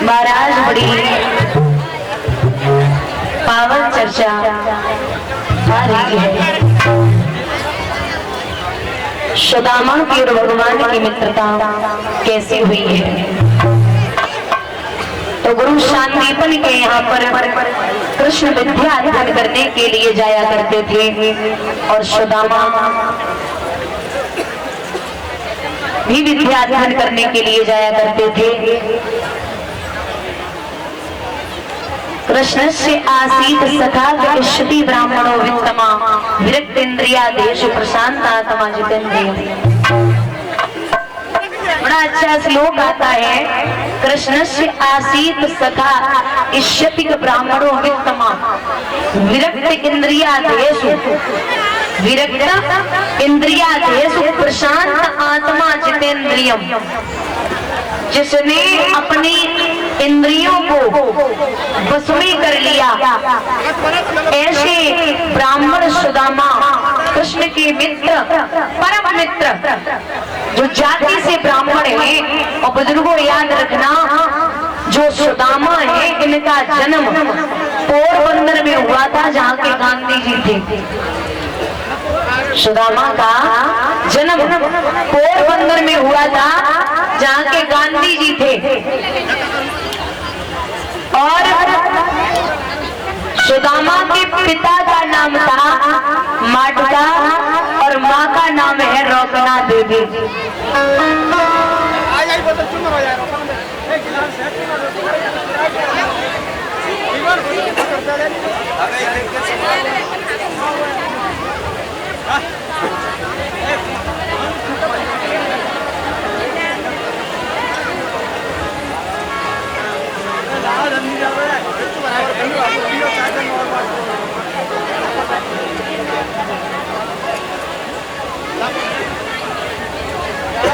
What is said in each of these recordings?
महाराज बड़ी पावन चर्चा आ रही है। सुदामा की और भगवान की मित्रता कैसी हुई है। तो गुरु शांतिपन के यहाँ पर कृष्ण विद्या अध्ययन करने के लिए जाया करते थे और सुदामा भी विद्या अध्ययन करने के लिए जाया करते थे। कृष्ण से आसीत सखा इष्यति ब्राह्मणो वित्तमा विरक्त इंद्रिया देश प्रशांत आत्मा जितेंद्रिय। बड़ा अच्छा श्लोक आता है। कृष्ण से आसीत सखा इष्यति ब्राह्मणो वित्तमा विरक्त इंद्रिया देश विरक्त इंद्रिया देश प्रशांत आत्मा जितेंद्रियम। जिसने अपनी इंद्रियों को वश में कर लिया, ऐसे ब्राह्मण सुदामा कृष्ण के मित्र, परम मित्र, जो जाति से ब्राह्मण है। और बुजुर्गों याद रखना, जो सुदामा है इनका जन्म पोरबंदर में हुआ था जहाँ के गांधी जी थे। सुदामा का जन्म पोरबंदर में हुआ था जहाँ के गांधी जी थे। और सुदामा के पिता का नाम था माटका और माँ का नाम है रोकना देवी।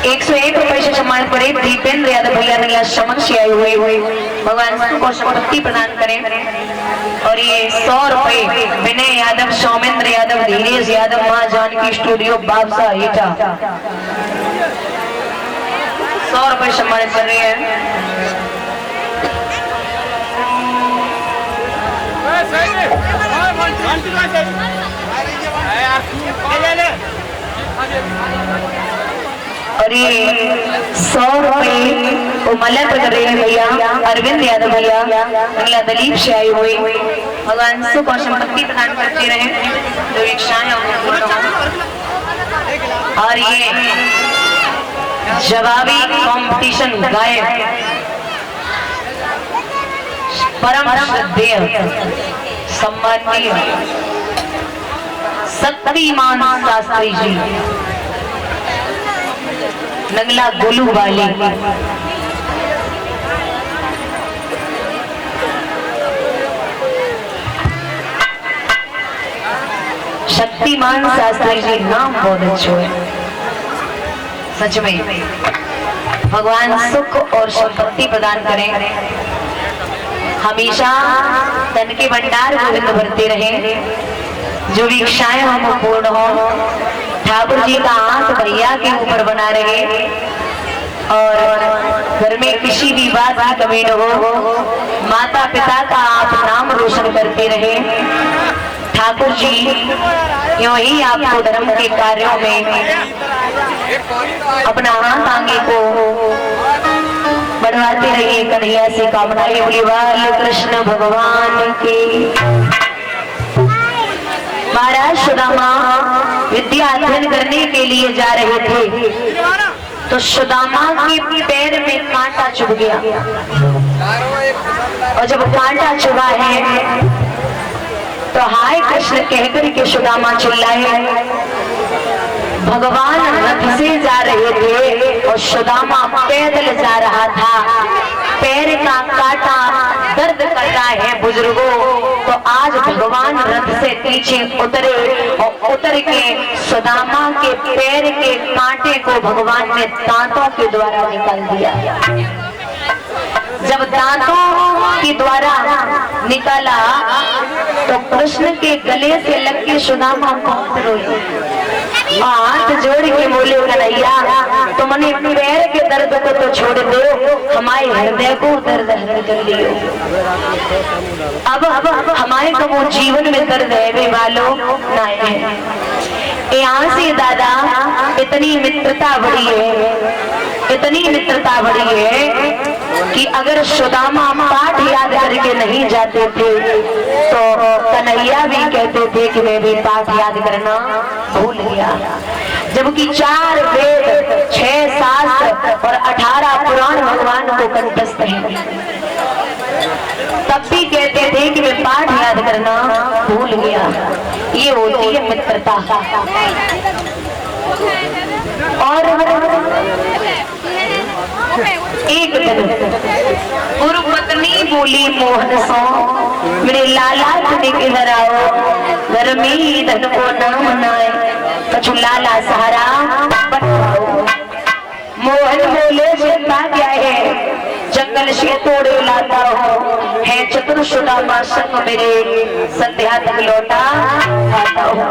₹101 से सम्मानित करें दीपेंद्र यादव भैया ने समन से आए हुए भगवान को संपत्ति प्रदान करें। और ये ₹100 विनय यादव, सौमेंद्र यादव, धीरेश यादव, माँ जानकी स्टूडियो बादशाह ईटा ₹100 सम्मानित कर रही है। और ये ₹100 को मलर कर रहे हैं भैया अरविंद यादव भैया महिला दलीप से आए हुए। भगवान सुख और संपत्ति प्रदान करते रहे, जो इच्छाएं और ये जवाबी कंपटीशन गायक परम श्रद्धेय सम्माननीय शक्तिमान शास्त्री जी नगला गोलू वाले शक्तिमान शास्त्री जी नाम बहुत अच्छे है सच में। भगवान सुख और संपत्ति प्रदान करें, हमेशा धन के भंडार गोविंद भरते रहे, जो भी इच्छाएं हम पूर्ण हो। ठाकुर जी का हाथ भैया के ऊपर बना रहे और घर में किसी भी बात की कमी न हो। माता पिता का आप नाम रोशन करते रहे। ठाकुर जी यूं ही आपको धर्म के कार्यों में अपना हाथ आगे को बढ़वाते रहिए। कन्हैया से कामनाएं बोली बाल कृष्ण भगवान की। महाराज सुदामा विद्या अध्ययन करने के लिए जा रहे थे तो सुदामा के पैर में कांटा चुभ गया। और जब कांटा चुभा है तो हाय कृष्ण कहकर के सुदामा चिल्लाए। भगवान रथ से जा रहे थे और सुदामा पैदल जा रहा था। पैर का कांटा दर्द करता है बुजुर्गों। तो आज भगवान रथ से नीचे उतरे और उतर के सुदामा के पैर के कांटे को भगवान ने दांतों के द्वारा निकाल दिया। जब दांतों के द्वारा निकाला तो कृष्ण के गले से लग के सुदामा बहुत रोई। हाथ जोड़ के बोले कन्हैया तुमने पैर के दर्द को तो छोड़ दो, हमारे हृदय को दर्द हरण कर लियो। अब हमारे को वो जीवन में दर्द है वे वालों ना है। यहाँ से दादा इतनी मित्रता बढ़ी है, इतनी मित्रता बढ़ी है कि अगर सुदामा पाठ याद करके नहीं जाते थे तो कन्हैया भी कहते थे कि मैं भी पाठ याद करना भूल गया। जबकि 4 वेद 6 शास्त्र और 18 पुराण भगवान को कंठस्थ है, तब भी कहते थे कि मैं पाठ याद करना भूल गया। ये होती है मित्रता। और एक दिन गुरु पत्नी बोली मोहन सो मेरे लाला तुझे किधर आओ, घर में ही धन को न मनाए, कछु लाला सहारा बताओ। मोहन बोले चिंता क्या है, जंगल से तोड़े लाता हो, है चतुर सुदामा संग मेरे, संध्या तक लौटा आता हो।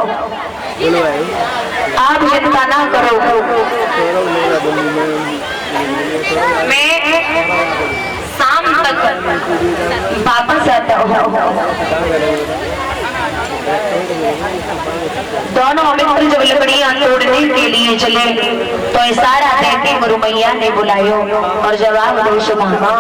आप चिंता ना करो, मैं शाम तक वापस आता हूँ। दोनों मित्र जब लकड़ियां तोड़ने के लिए चले तो इशारा देके गुरु मैया ने बुलायो और जवाब दो सुदामा।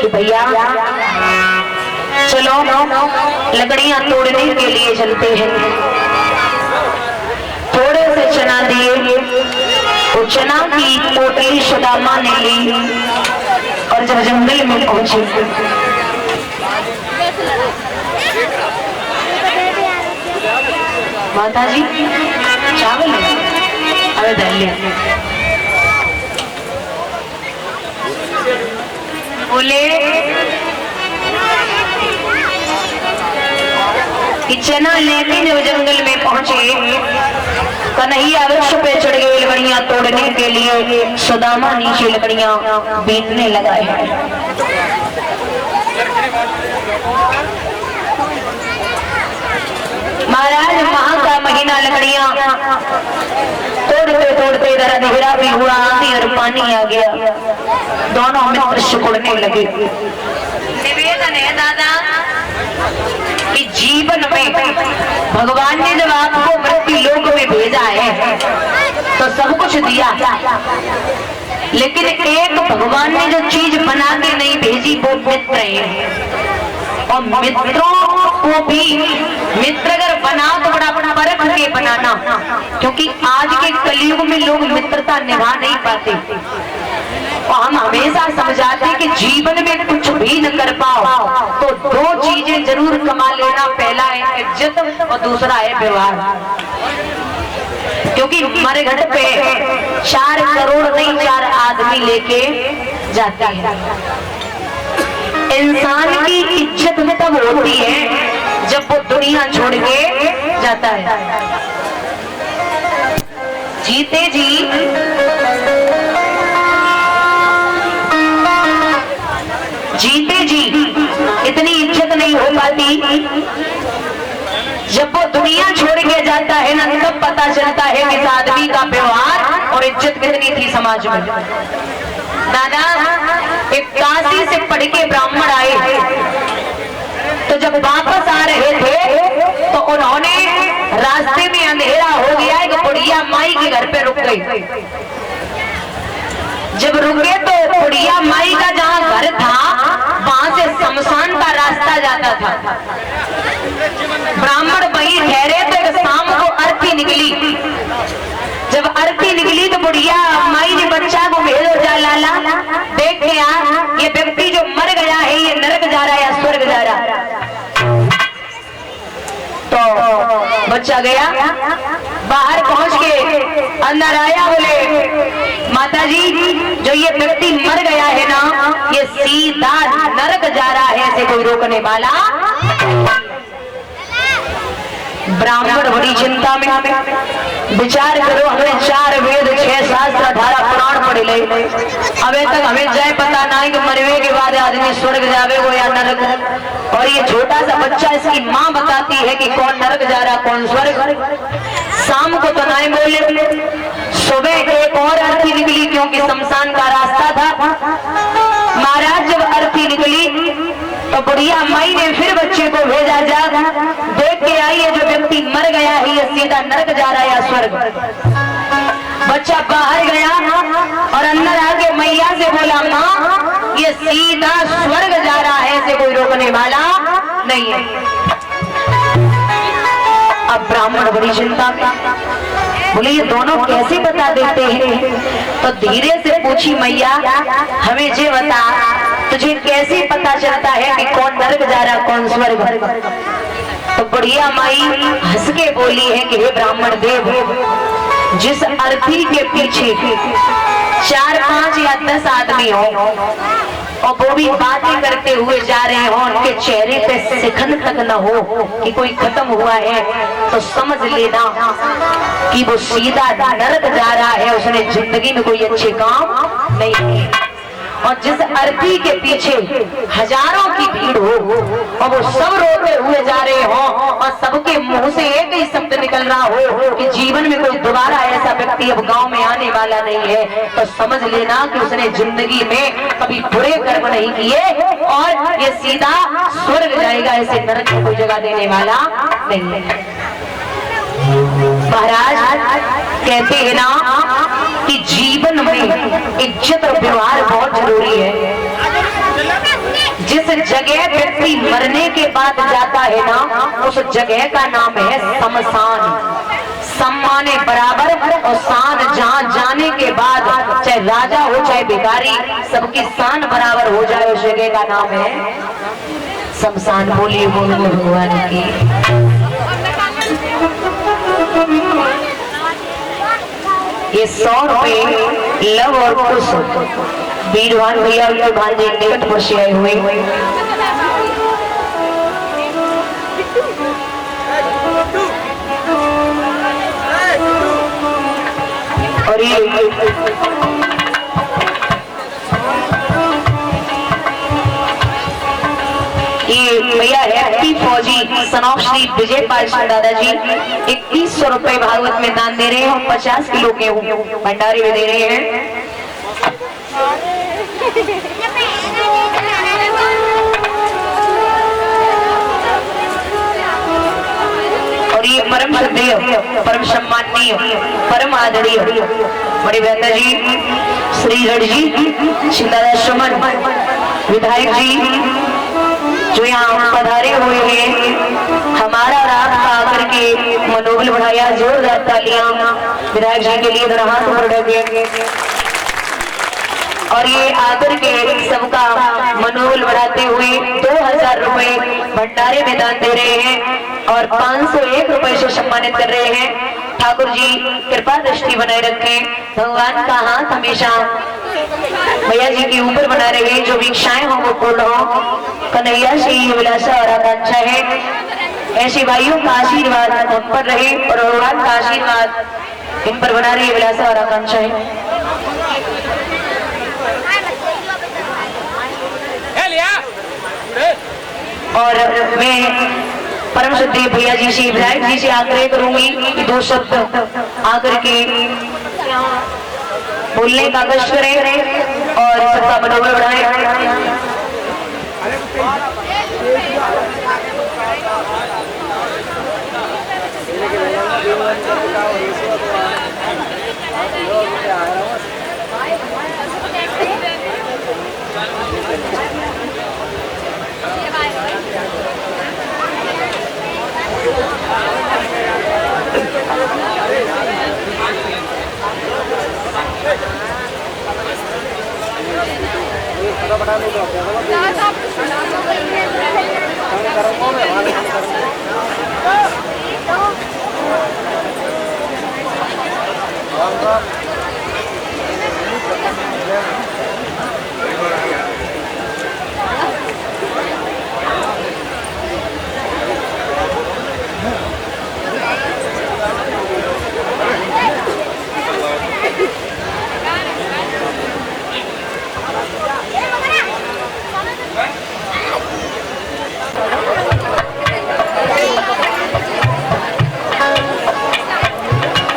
कि भैया चलो लकड़ियां तोड़ने के लिए चलते हैं। थोड़े से चना दिए, वो चना की पोटली सुदामा ने ली और जब जंगल में पहुंची माता जी चावल अरे दलिया बोले कि चना लेके जब जंगल में पहुंचे कन्हैया वृक्ष पे चढ़ गए लकड़ियां तोड़ने के लिए, सुदामा नीचे लकड़ियां बीतने लगा है। महाराज माह का महीना लकड़ियां तोड़ते तोड़ते इधर अंधेरा भी हुआ, आंधी और पानी आ गया, दोनों मित्र सिकुड़ने लगे। निवेदन है दादा कि जीवन में भगवान ने जब आपको मृत्यु लोक में भेजा है तो सब कुछ दिया, लेकिन एक भगवान ने जो चीज बना के नहीं भेजी वो मित्र है। और मित्रों को भी मित्र अगर बनाओ तो बड़ा परख के बनाना, क्योंकि आज के कलयुग में लोग मित्रता निभा नहीं पाते। और हम हमेशा समझाते कि जीवन में कुछ भी न कर पाओ तो दो चीजें जरूर कमा लेना, पहला है इज्जत और दूसरा है व्यवहार। क्योंकि हमारे घर पे 4 करोड़ नहीं 4 आदमी लेके जाते हैं। इंसान की इज्जत तब होती है जब वो दुनिया छोड़ के जाता है। जीते जी इतनी इज्जत नहीं हो पाती, जब वो दुनिया छोड़ के जाता है ना तब पता चलता है कि इस आदमी का व्यवहार और इज्जत कितनी थी समाज में। दादा एक काशी से पढ़ के ब्राह्मण आए, तो जब वापस आ रहे थे तो उन्होंने रास्ते में अंधेरा हो गया, एक बुढ़िया माई के घर पे रुक गई। जब रुके तो बुढ़िया माई का जहाँ घर था वहां से शमशान का रास्ता जाता था। ब्राह्मण वहीं ठहरे तो एक शाम को अर्थी निकली। जब अर्थी निकली तो बुढ़िया माई ने बच्चा को भेजो, जा लाला देख के यार ये व्यक्ति जो मर गया है ये नरक जा रहा है या स्वर्ग जा रहा है। तो बच्चा गया, बाहर पहुंच के अंदर आया, बोले माता जी जो ये व्यक्ति मर गया है ना ये सीधा नरक जा रहा है, ऐसे कोई रोकने वाला। ब्राह्मण बड़ी चिंता में, विचार करो हमें 4 वेद 6 शास्त्र 18 पुराण पढ़े ले, अबे तक हमें जय पता नहीं कि मरने के बाद आदमी स्वर्ग जावे वो या नरक। और ये छोटा सा बच्चा इसकी माँ बताती है कि कौन नरक जा रहा कौन स्वर्ग। शाम को तो नहीं बोले, सुबह एक और अर्थी निकली क्योंकि शमशान का रास्ता था। महाराज जब अर्थी निकली तो बुढ़िया माई ने फिर बच्चे को भेजा, जा देख के आई है जो व्यक्ति मर गया है ये सीधा नरक जा रहा है या स्वर्ग। बच्चा बाहर गया और अंदर आके मैया से बोला माँ ये सीधा स्वर्ग जा रहा है, ऐसे कोई रोकने वाला नहीं है। अब ब्राह्मण बड़ी चिंता में, बोले ये दोनों कैसे बता देते हैं? तो धीरे से पूछी मैया हमें ये बता तुझे कैसे पता चलता है कि कौन नरक जा रहा कौन स्वर्ग? तो बुढ़िया माई हंस के बोली है कि हे ब्राह्मण देव, जिस अर्थी के पीछे 4 5 या 10 आदमी हो और वो भी बातें करते हुए जा रहे हो, उनके चेहरे पे सिखन तक न हो कि कोई खत्म हुआ है, तो समझ लेना कि वो सीधा नरक जा रहा है, उसने जिंदगी में कोई अच्छे काम नहीं किए। और जिस अर्थी के पीछे हजारों की भीड़ हो और वो सब रोते हुए जा रहे हो और सबके मुंह से एक ही शब्द निकल रहा हो कि जीवन में कोई दोबारा ऐसा व्यक्ति अब गांव में आने वाला नहीं है, तो समझ लेना कि उसने जिंदगी में कभी बुरे कर्म नहीं किए और ये सीधा स्वर्ग जाएगा, ऐसे नरक को कोई जगह देने वाला नहीं है। महाराज कहते हैं ना कि जीवन में इज्जत और व्यवहार बहुत जरूरी है। जिस जगह व्यक्ति मरने के बाद जाता है ना उस जगह का नाम है शमशान। सम्माने बराबर और शान जहाँ जाने के बाद चाहे राजा हो चाहे भिखारी सबकी शान बराबर हो जाए उस जगह का नाम है शमशान। बोलिए बोलो भगवान की। ये 100 रुपए लव और कुश वीरवान भैया उनके भांजे निकटपुर से आए हुए। और ये भैया हैप्पी फौजी सनौक श्री विजय पाल दादाजी 2100 रुपए भागवत में दान दे रहे हैं और 50 किलो के भंडारे में दे रहे हैं। और ये परम श्रद्धेय परम सम्माननीय परम आदरणीय बड़े बेहतर जी श्री रण जी शिंदादा सुमन विधायक जी जो यहाँ पधारे हुए हैं, हमारा रात का आकर के मनोबल बढ़ाया, जोरदार तालियां विधायक जी के लिए हाथ बढ़ गए। और ये आकर के सबका मनोबल बढ़ाते हुए 2000 रुपए भंडारे में दान दे रहे हैं और 501 रुपए से सम्मानित कर रहे हैं। ठाकुर जी कृपा दृष्टि बनाए रखें, भगवान का हाथ हमेशा भैया जी के ऊपर बना रहे, जो भी इच्छाएं हो वो पूर्ण हो। कन्हैया से ये विलासा और आकांक्षा है। ऐसे भाइयों का आशीर्वाद हम पर रहे और भगवान का आशीर्वाद इन पर बना रही विलासा और आकांक्षा है। और मैं परम श्रद्धेय भैया जी से विधायक जी से आग्रह करूंगी कि 2 शब्द आकर के बोलने का कष्ट करें और सबका मनोबल बढ़ाएं।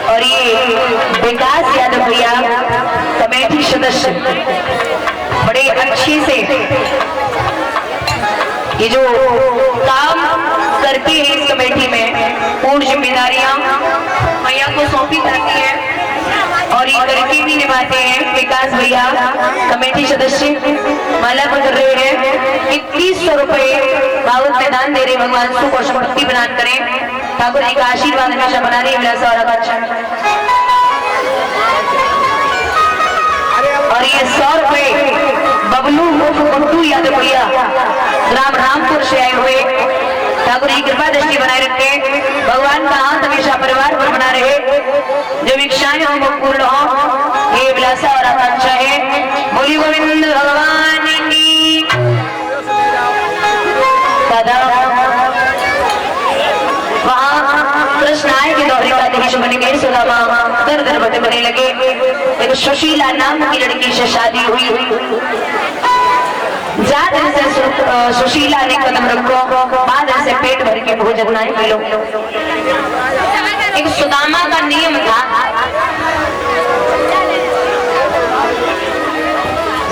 और ये विकास यादव भैया कमेटी सदस्य बड़े अच्छे से ये जो काम करते हैं इस कमेटी में पूर्ण जिम्मेदारियां भैया को सौंपी जाती है और ये करके भी निभाते हैं। विकास भैया कमेटी सदस्य माला कर रहे हैं। 2100 रुपए बाबत में दान दे रहे। भगवान सुख और समृद्धि प्रदान करें। ठाकुर जी का आशीर्वाद हमेशा बना रही विलासा और आकांक्षा। और ये 100 रुपए बबलू गुड्डू यादव भैया ग्राम रामपुर से आए हुए। ठाकुर जी कृपा दृष्टि बनाए रखे। भगवान का हाथ हमेशा परिवार पर बना रहे। जो इच्छाएं हो वो पूर्ण हो। ये विलासा और आकांक्षा है। बोली गोविंद भगवान की। वहाँ कृष्ण आए के दौरे का देश बन गए। सुदामा दर दर बने लगे। एक सुशीला नाम की लड़की से शादी हुई। ज्यादा से सुशीला ने कदम रखो, बाद से पेट भर के भोजन ना मिलो। एक सुदामा का नियम था।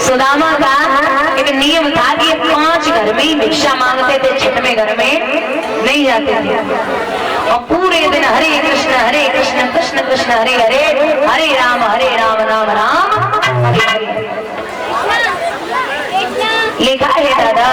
सुदामा का एक नियम था कि 5 घर में ही भिक्षा मांगते थे, 6वें घर में नहीं जाते थे। और पूरे दिन हरे कृष्ण कृष्ण कृष्ण हरे हरे, हरे राम राम राम हरे हरे। लिखा है दादा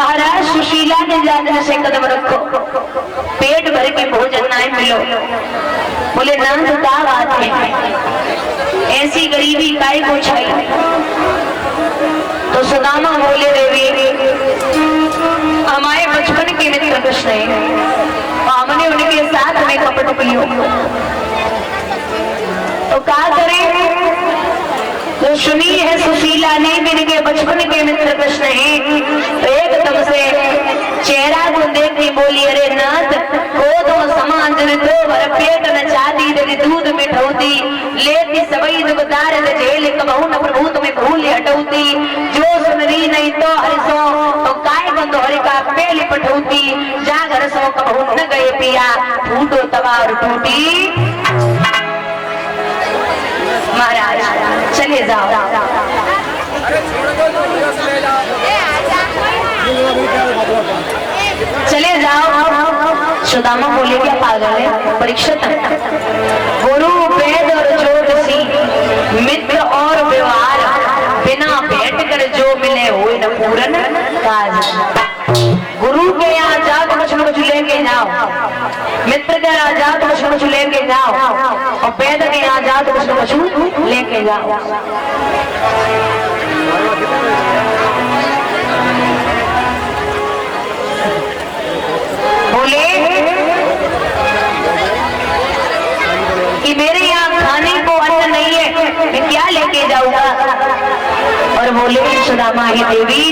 महाराज सुशीला ने जाकर से कदम रखो, पेट भर के भोजन ना मिलो। बोले नंद क्या बात है, ऐसी गरीबी काय को छाई। तो सुदामा बोले देवी हमारे बचपन के मित्र कृष्ण है, हमने उनके साथ में कपट कियो, तो क्या करें। तो सुनी है सुशीला ने इनके बचपन के मित्र कृष्ण हैं, तो एकदम से चेहरा को देख के बोली अरे नाथ गोद समान जन दो भर पेट न चाहती यदि दूध में ठौती लेती सबई दुखदार झेल कबहू न प्रभु तुम्हें भूल हटौती जो सुनरी नहीं तो हरिसो तो काय बंदो हरि का पेल पठौती जागर सो कबहू न गए पिया फूटो तवार टूटी। महाराज चले जाओ, चले जाओ। सुदामा बोले क्या पागल है परीक्षित, गुरु वेद और ज्योतिषी मित्र और व्यवहार बिना भेंट कर जो मिले हुए न पूरन काज। गुरु के यहाँ जाओ तो कुछ न कुछ लेके जाओ, मित्र के यहाँ जाओ तो कुछ न कुछ लेके जाओ, और वेद के यहाँ जाओ तो कुछ न कुछ लेके जाओ। बोले कि मेरे यहाँ खाने को अन्न नहीं है, मैं क्या लेके जाऊंगा। और बोले सुदामा ही देवी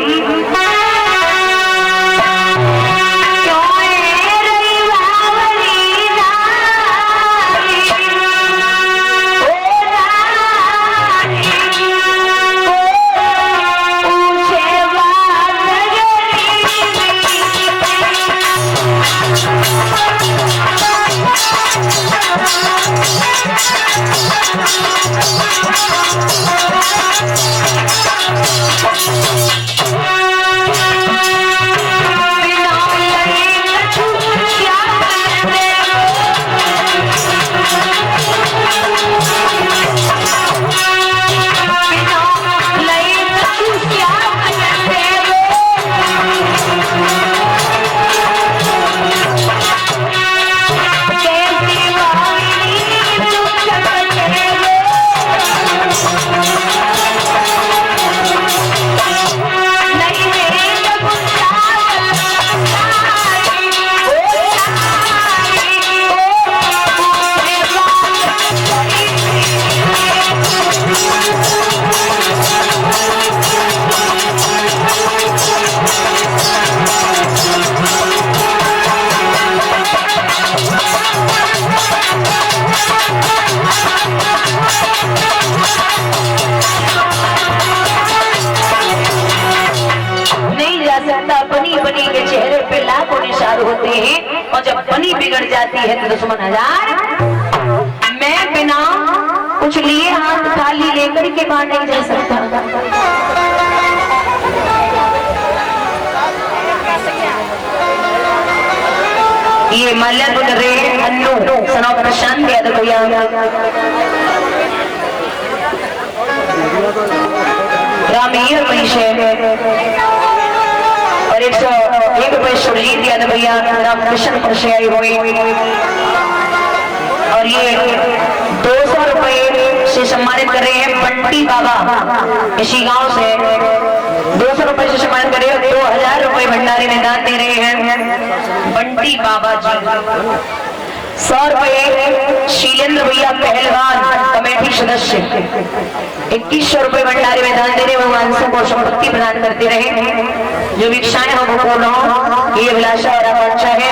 बनी के चेहरे पे लाखों निशान होते हैं, और जब बनी बिगड़ जाती है तो दुश्मन हजार। मैं बिना कुछ लिए हाथ खाली लेकर के बाहर नहीं जा सकता। ये मल्ल रे अन्नू सनो प्रशांत यादव भैया रामीर पैसे और 101 रुपए सुरजीत यादव भैया राम कृष्ण परसयाई हुई, और ये 200 रुपए से सम्मानित कर रहे हैं बंटी बाबा इसी गांव से। 200 रुपए से सम्मानित कर रहे हैं, 2000 रुपए भंडारी में दान दे रहे हैं बंटी बाबा जी। 100 रुपए शीलेंद्र भैया पहलवान कमेटी सदस्य। 2100 रुपए भंडारी में दान देने भगवान सबको संपत्ति प्रदान करते रहे, जो भिक्षाएं हो वो पूर्ण हो, ये अभिलाषा और आकांक्षा है।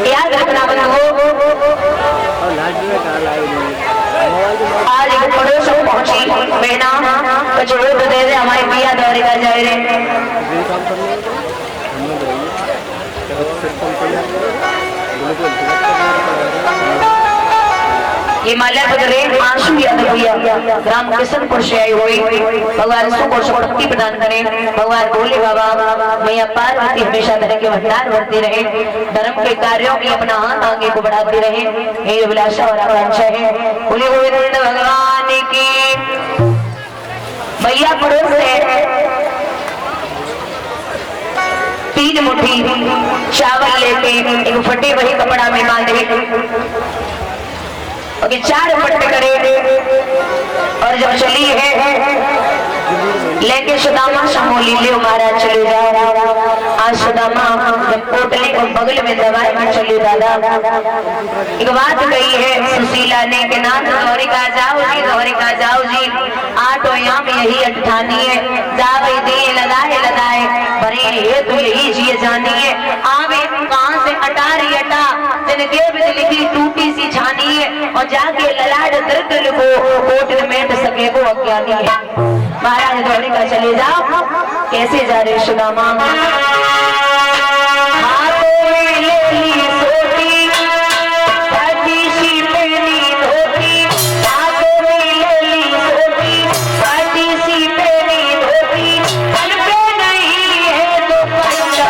याद रखना बंधुओं, आज एक पड़ोस पहुंची बहना जो दे दे हमारे भैया दौरे का जाए रहे। ये माल्या बदरे आंसू यादव भैया राम कृष्णपुर से आई हुई, भगवान सुख और संपत्ति प्रदान करें। भगवान भोले बाबा मैया पार्वती हमेशा धन के भंडार भरते रहे, धर्म के कार्यों में अपना हाथ आगे को बढ़ाते रहे, ये अभिलाषा और आकांक्षा है। बोले गोविंद भगवान की। भैया पड़ोस है 3 मुट्ठी चावल लेके एक फटे वही कपड़ा में बांधे और 4 पट्टे करे और जब चली है लेके सुदामा समोली ले महाराज चले जाओ। आज सुदामा जब पोटले को बगल में दबाए में चले दादा एक बात कही है सुशीला ने के नाथ द्वारिका जाओ जी आटो यहाँ में यही अठानी है जावे दिए लदाए बरे ये तो यही चीज जानी है आवे कहाँ से अटारी अटा जिनके बिजली की टूटी सी छानी है और जाके ललाट दर्द को कोट मेट सके वो अज्ञानी है। महाराज द्वारिका चले जाओ कैसे जा रहे सुदामा हाथों में ले ली सोटी फटी सी पहनी धोती हाथों में ले ली सोटी फटी सी पहनी धोती तन पे नहीं है तो पंचा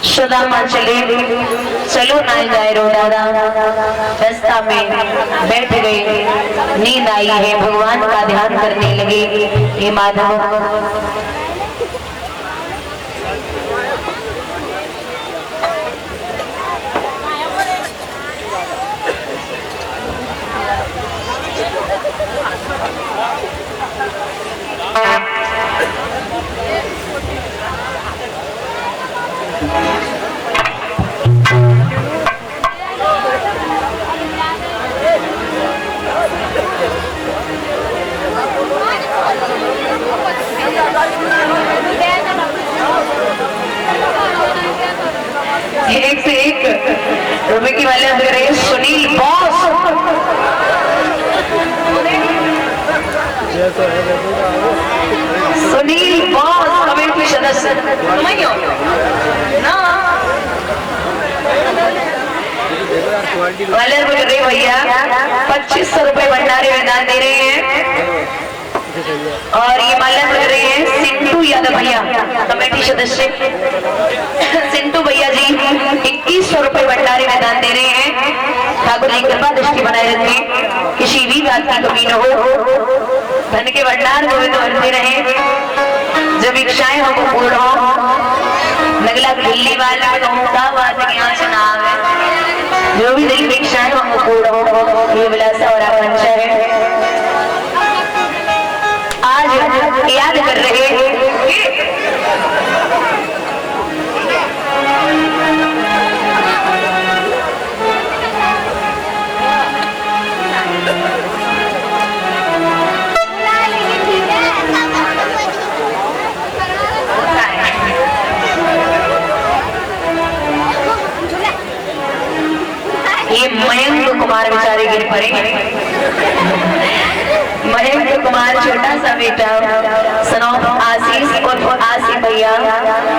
सुदामा चलो ना जाए रो दादा रास्ता में बैठ गए नींद आई है भगवान का ध्यान करने लगे हे माधव एक से एक रुपए की वाले लग रहे सुनील बॉस कमेटी सदस्य वाले लग रहे भैया 2500 रुपए भंडारे में दान दे रहे हैं और ये माला लग रहे हैं सिंटू यादव भैया कमेटी सदस्य सिंटू भैया जी 2100 रुपए भंडारे में दान दे रहे हैं। ठाकुर जी कृपा दृष्टि बनाए रखें किसी भी बात की कमी न हो धन के भंडार गोविंद भरते रहे जब इच्छाएं हमको पूर्ण हो नगला दिल्ली वाला का बात यहाँ से ना आवे जो भी दिल की इच्छाएं हमको पूर्ण हो ये विलासा और आकांक्षा है आज याद कर रहे ये मयंक कुमार बेचारे गिर पड़े महेंद्र कुमार छोटा सा बेटा सनौफ आशीष और आशी भैया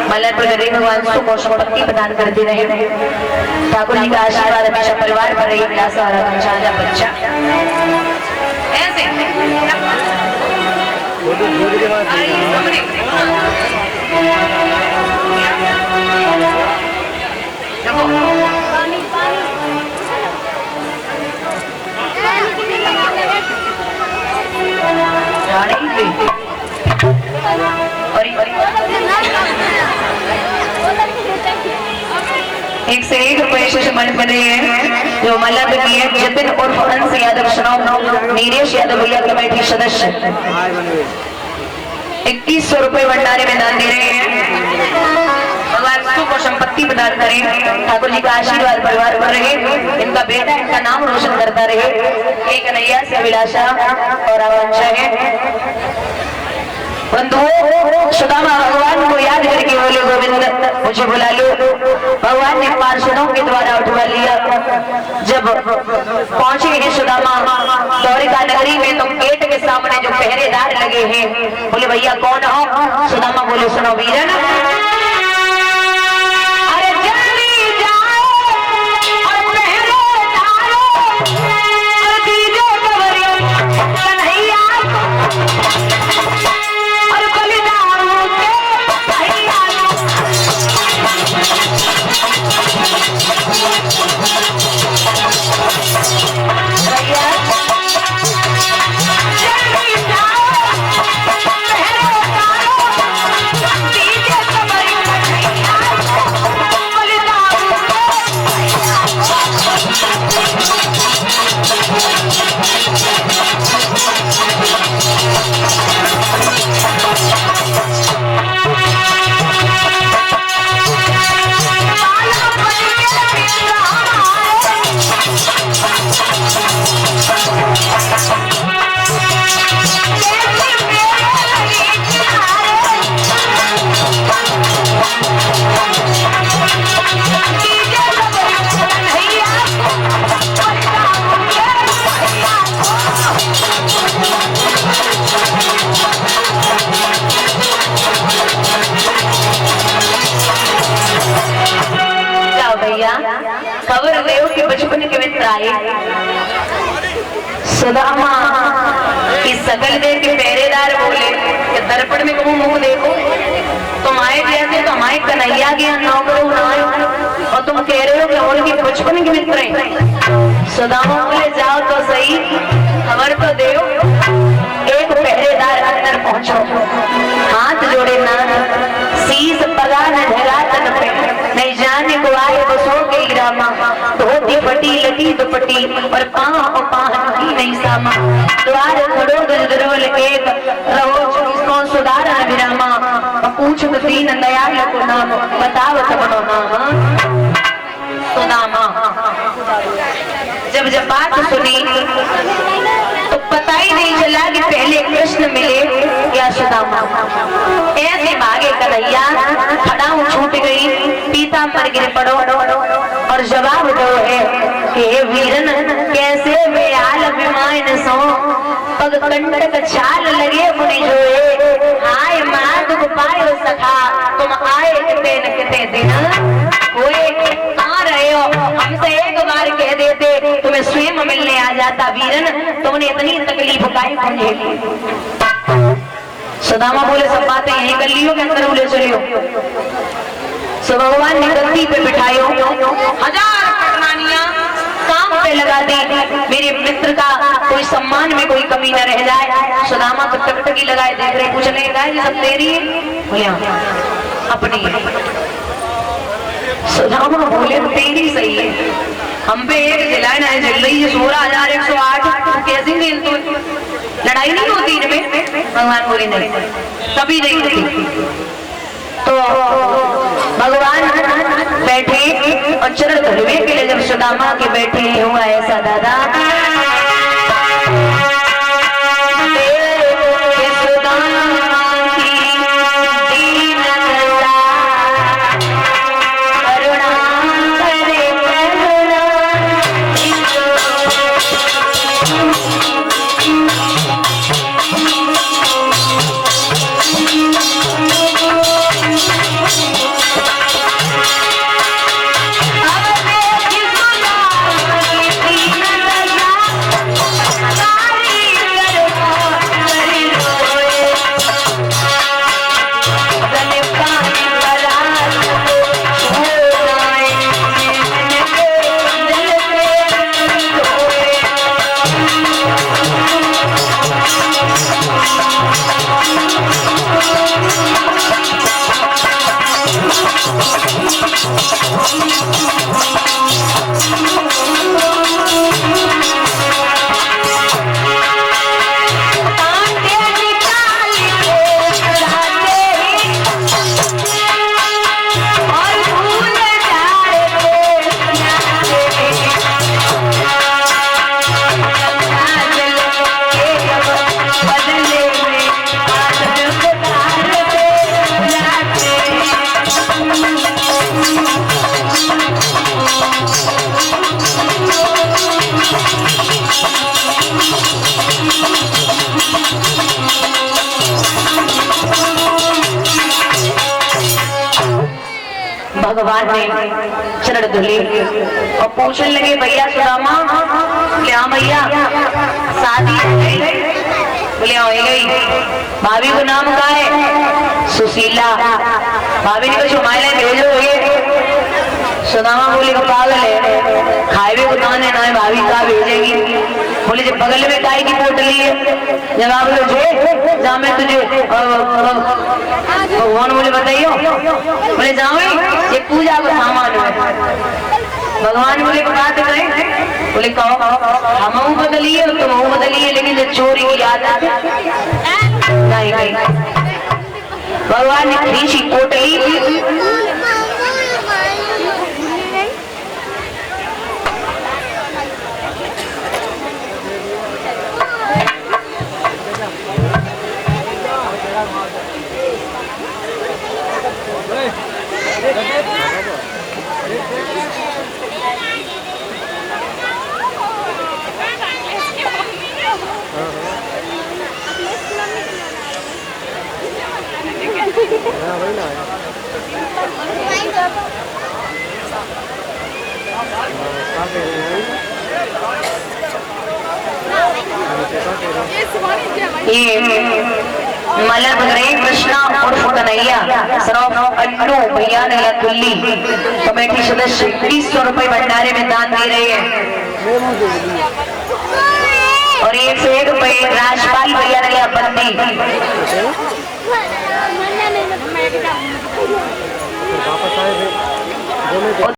मलयपुर गरीब भगवान सुख और संपत्ति प्रदान करते रहे। ठाकुर जी का आशीर्वाद हमेशा परिवार पर रही। सारा बच्चा ऐसे एक से एक रुपये से मन बन रही है जो मल्लब की है जतिन और अंश यादव शनौफ नीरेश यादव भैया कमेटी सदस्य 2100 रुपये भंडारे में दान दे रहे हैं। भगवान सुख और संपत्ति प्रदान करें। ठाकुर जी का आशीर्वाद परिवार पर रहे। इनका बेटा इनका नाम रोशन करता रहे। एक कन्हैया से अभिलाषा और आकांक्षा है। बंधुओं सुदामा भगवान को याद करके बोले गोविंद मुझे बुला लो। भगवान ने पार्षदों के द्वारा उठवा लिया। जब पहुंचे हैं सुदामा द्वारिका नगरी में तो गेट के सामने जो पहरेदार लगे हैं बोले भैया कौन हो? सुदामा बोले सुनो वीरन खबर देव कि बचपन के मित्र आए सुदामा की सकल देह के पहरेदार बोले कि दर्पण में कहूँ मुख देखो तुम आए जैसे तो हमारे कन्हैया के यहाँ करो ना और तुम कह रहे हो कि उनके बचपन के मित्र हैं। सुदामा बोले जाओ तो सही खबर तो दो। एक पहरेदार अंदर पहुंचो हाथ जोड़े ना शीश पगा न ढगा तन पे नहीं जाने को आए बसो के रामा धोती फटी लटी दुपट्टी और पाँव की नहीं सामा द्वार खड़ो दुर्बल एक रहो इसको सुधारा विरामा पूछ दीन दयाल को नाम बताओ सबनो नाम सुदामा। जब बात सुनी तो पता ही नहीं चला कि पहले कृष्ण मिले या सुदामा। ऐसे भागे कन्हैया खड़ाऊ छूट गई पीतांबर गिर पड़ो और जवाब दो है कि हे वीरन कैसे बेहाल अभिमान सो पग कंटक छाल लगे मुनि जोए हाय माँ दुख पाए सखा तुम आए किते न किते दिन कोई कहाँ रहे हो हमसे एक बार कह देते तुम्हें स्वयं मिलने आ जाता वीरन तुमने इतनी तकलीफ काहे को झेली। सुदामा बोले सब बातें यही कर लियो के अंदर बोले चलियो। सो भगवान ने गद्दी पे बिठायो 1000 पटरानियां काम पे लगा दी मेरे मित्र का कोई सम्मान में कोई कमी न रह जाए। सुदामा तो टकटकी लगाए देख रहे पूछने गाय जी सब तेरी बोले अपनी। सुदामा बोले तेरी सही है हम पे एक जिलाए ना जल रही है 16108 कैसी दिन तो लड़ाई नहीं होती इनमें। भगवान बोले नहीं कभी नहीं होती। तो भगवान बैठे और चरण धरवे के लिए जब सुदामा के बैठे हुआ ऐसा दादा भगवान ने चरण धुले और पूछने लगे, भैया सुदामा, क्या भैया शादी हो गई? बोले हो गई। भाभी को नाम क्या है? सुशीला। भाभी ने कुछ हमारे लिए भेजो ये। सुदामा बोले को पागल है, खाए को दान है ना, भाभी का भेजेगी? बोले जब बगल में गाय की पोटली है, जवाब लो जा मैं तुझे भगवान बोले बताइयो। बोले जाओ ये पूजा का सामान है। भगवान बोले को बात करें? बोले कहो हम बदलिए तुम बदलिए, लेकिन जो चोरी की आदत नहीं गई। भगवान ने खींची पोटली, ये मलर बगरे कृष्णा उर्फ कन्हैया सरोफ अल्लू भैया ने तुल्ली कमेटी सदस्य 2000 रुपए भंडारे में दान दे रहे हैं। और 101 रुपए राजपाल भैया ने बंदी।